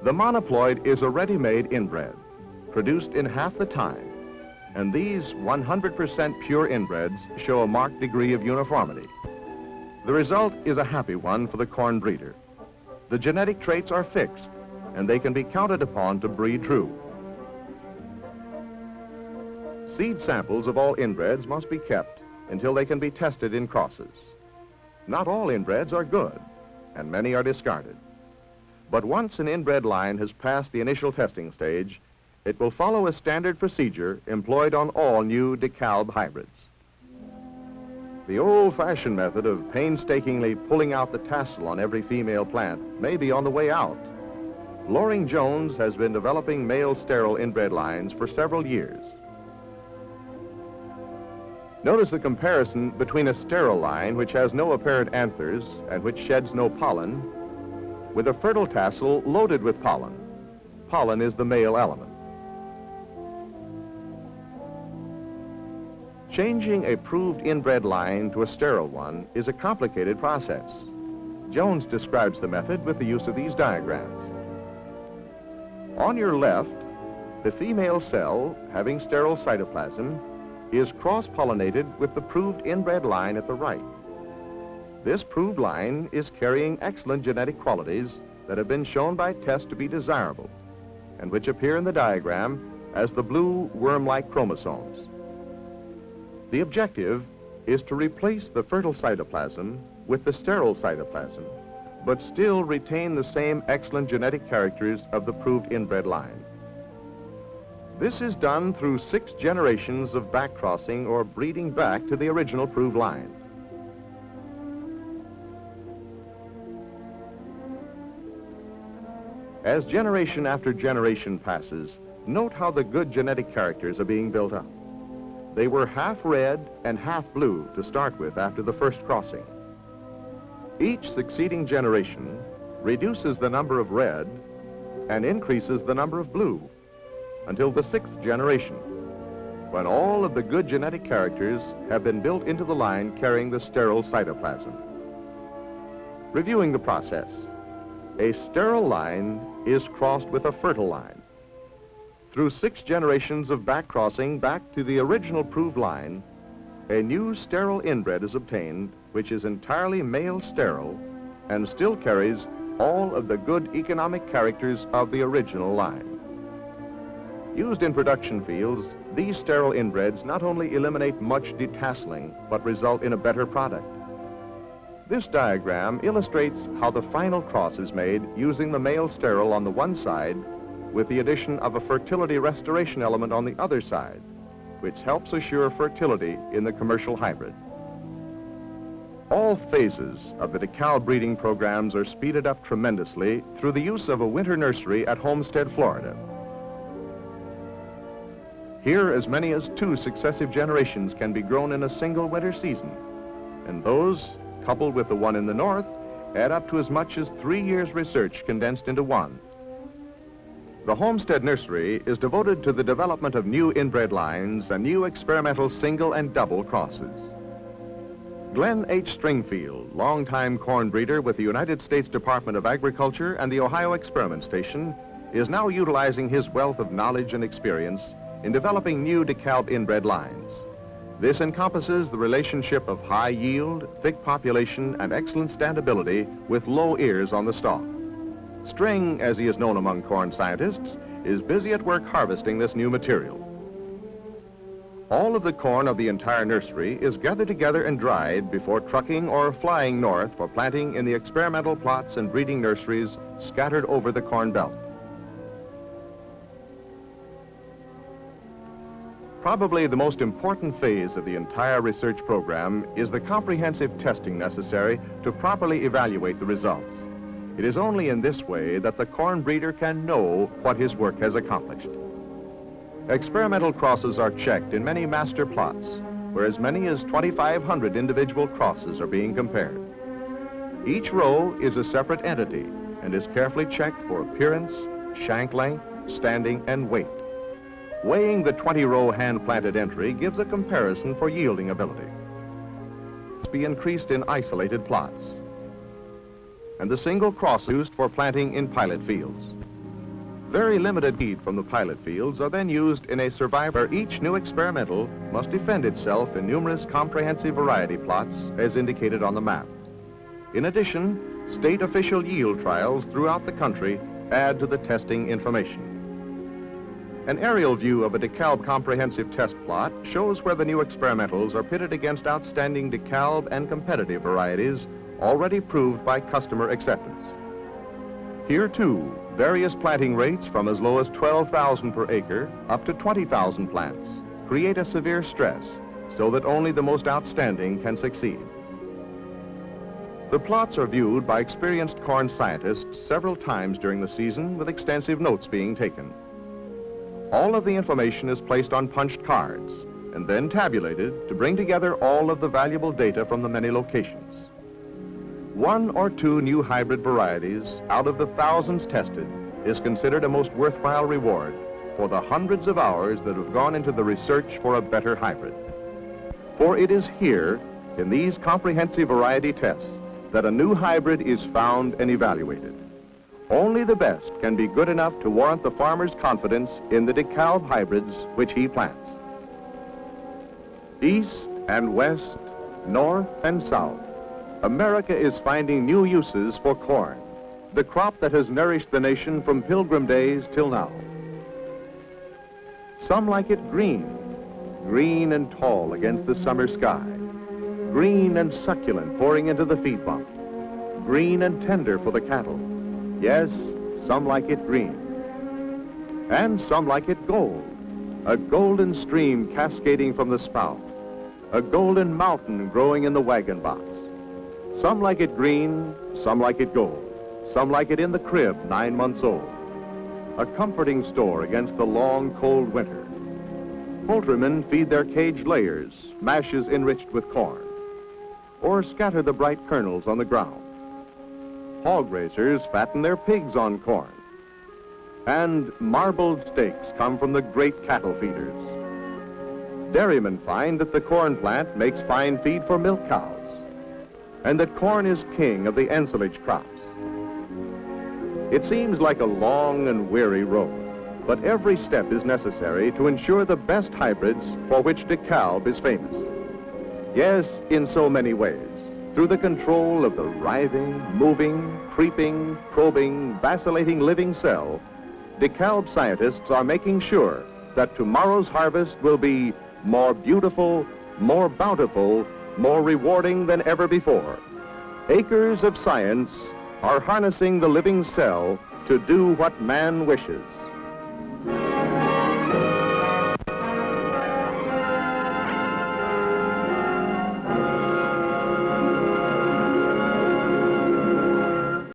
The monoploid is a ready-made inbred, produced in half the time, and these 100% pure inbreds show a marked degree of uniformity. The result is a happy one for the corn breeder. The genetic traits are fixed, and they can be counted upon to breed true. Seed samples of all inbreds must be kept until they can be tested in crosses. Not all inbreds are good, and many are discarded. But once an inbred line has passed the initial testing stage, it will follow a standard procedure employed on all new DeKalb hybrids. The old-fashioned method of painstakingly pulling out the tassel on every female plant may be on the way out. Loring Jones has been developing male sterile inbred lines for several years. Notice the comparison between a sterile line which has no apparent anthers and which sheds no pollen with a fertile tassel loaded with pollen. Pollen is the male element. Changing a proved inbred line to a sterile one is a complicated process. Jones describes the method with the use of these diagrams. On your left, the female cell, having sterile cytoplasm, is cross-pollinated with the proved inbred line at the right. This proved line is carrying excellent genetic qualities that have been shown by tests to be desirable, and which appear in the diagram as the blue worm-like chromosomes. The objective is to replace the fertile cytoplasm with the sterile cytoplasm, but still retain the same excellent genetic characters of the proved inbred line. This is done through 6 generations of backcrossing or breeding back to the original proved line. As generation after generation passes, note how the good genetic characters are being built up. They were half red and half blue to start with after the first crossing. Each succeeding generation reduces the number of red and increases the number of blue until the 6th generation, when all of the good genetic characters have been built into the line carrying the sterile cytoplasm. Reviewing the process, a sterile line is crossed with a fertile line. Through 6 generations of backcrossing back to the original proved line, a new sterile inbred is obtained, which is entirely male sterile and still carries all of the good economic characters of the original line. Used in production fields, these sterile inbreds not only eliminate much detasseling, but result in a better product. This diagram illustrates how the final cross is made using the male sterile on the one side with the addition of a fertility restoration element on the other side, which helps assure fertility in the commercial hybrid. All phases of the DeKalb breeding programs are speeded up tremendously through the use of a winter nursery at Homestead, Florida. Here, as many as 2 successive generations can be grown in a single winter season, and those, coupled with the one in the north, add up to as much as 3 years' research condensed into one. The Homestead Nursery is devoted to the development of new inbred lines and new experimental single and double crosses. Glenn H. Stringfield, longtime corn breeder with the United States Department of Agriculture and the Ohio Experiment Station, is now utilizing his wealth of knowledge and experience in developing new DeKalb inbred lines. This encompasses the relationship of high yield, thick population, and excellent standability with low ears on the stalk. String, as he is known among corn scientists, is busy at work harvesting this new material. All of the corn of the entire nursery is gathered together and dried before trucking or flying north for planting in the experimental plots and breeding nurseries scattered over the Corn Belt. Probably the most important phase of the entire research program is the comprehensive testing necessary to properly evaluate the results. It is only in this way that the corn breeder can know what his work has accomplished. Experimental crosses are checked in many master plots, where as many as 2,500 individual crosses are being compared. Each row is a separate entity and is carefully checked for appearance, shank length, standing, and weight. Weighing the 20-row hand-planted entry gives a comparison for yielding ability. It must be increased in isolated plots, and the single cross used for planting in pilot fields. Very limited feed from the pilot fields are then used in a survivor where each new experimental must defend itself in numerous comprehensive variety plots as indicated on the map. In addition, state official yield trials throughout the country add to the testing information. An aerial view of a DeKalb comprehensive test plot shows where the new experimentals are pitted against outstanding DeKalb and competitive varieties already proved by customer acceptance. Here, too, various planting rates from as low as 12,000 per acre up to 20,000 plants create a severe stress so that only the most outstanding can succeed. The plots are viewed by experienced corn scientists several times during the season with extensive notes being taken. All of the information is placed on punched cards and then tabulated to bring together all of the valuable data from the many locations. One or two new hybrid varieties out of the thousands tested is considered a most worthwhile reward for the hundreds of hours that have gone into the research for a better hybrid. For it is here, in these comprehensive variety tests, that a new hybrid is found and evaluated. Only the best can be good enough to warrant the farmer's confidence in the DeKalb hybrids which he plants. East and west, north and south, America is finding new uses for corn, the crop that has nourished the nation from Pilgrim days till now. Some like it green, green and tall against the summer sky, green and succulent pouring into the feed bump, green and tender for the cattle. Yes, some like it green. And some like it gold, a golden stream cascading from the spout, a golden mountain growing in the wagon box. Some like it green, some like it gold, some like it in the crib 9 months old. A comforting store against the long, cold winter. Poultrymen feed their caged layers, mashes enriched with corn, or scatter the bright kernels on the ground. Hog raisers fatten their pigs on corn. And marbled steaks come from the great cattle feeders. Dairymen find that the corn plant makes fine feed for milk cows, and that corn is king of the ensilage crops. It seems like a long and weary road, but every step is necessary to ensure the best hybrids for which DeKalb is famous. Yes, in so many ways, through the control of the writhing, moving, creeping, probing, vacillating living cell, DeKalb scientists are making sure that tomorrow's harvest will be more beautiful, more bountiful, more rewarding than ever before. Acres of science are harnessing the living cell to do what man wishes.